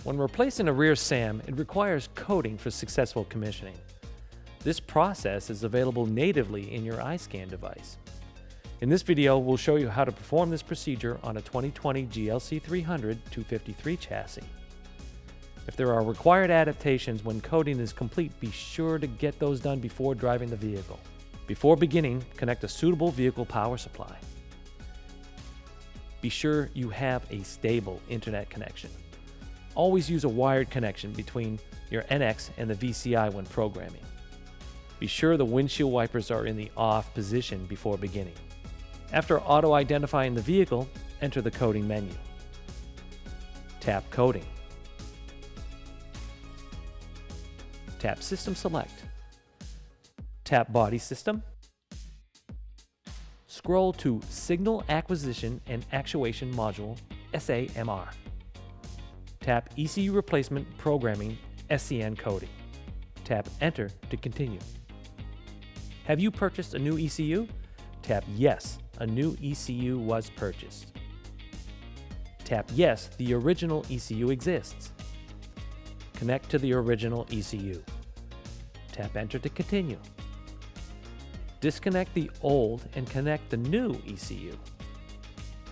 When replacing a rear SAM, it requires coding for successful commissioning. This process is available natively in your iSCAN device. In this video, we'll show you how to perform this procedure on a 2020 GLC 300 253 chassis. If there are required adaptations when coding is complete, be sure to get those done before driving the vehicle. Before beginning, connect a suitable vehicle power supply. Be sure you have a stable internet connection. Always use a wired connection between your NX and the VCI when programming. Be sure the windshield wipers are in the off position before beginning. After auto-identifying the vehicle, enter the coding menu. Tap Coding. Tap System Select. Tap Body System. Scroll to Signal Acquisition and Actuation Module, SAMR. Tap ECU Replacement Programming, SCN Coding. Tap Enter to continue. Have you purchased a new ECU? Tap Yes, a new ECU was purchased. Tap Yes, the original ECU exists. Connect to the original ECU. Tap Enter to continue. Disconnect the old and connect the new ECU.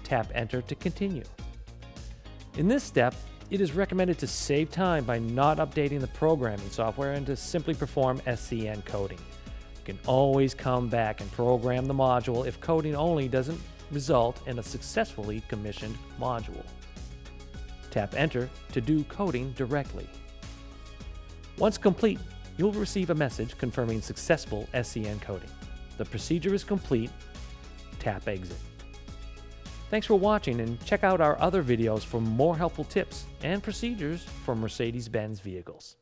Tap Enter to continue. In this step, it is recommended to save time by not updating the programming software and to simply perform SCN coding. You can always come back and program the module if coding only doesn't result in a successfully commissioned module. Tap Enter to do coding directly. Once complete, you'll receive a message confirming successful SCN coding. The procedure is complete. Tap Exit. Thanks for watching, and check out our other videos for more helpful tips and procedures for Mercedes Benz vehicles.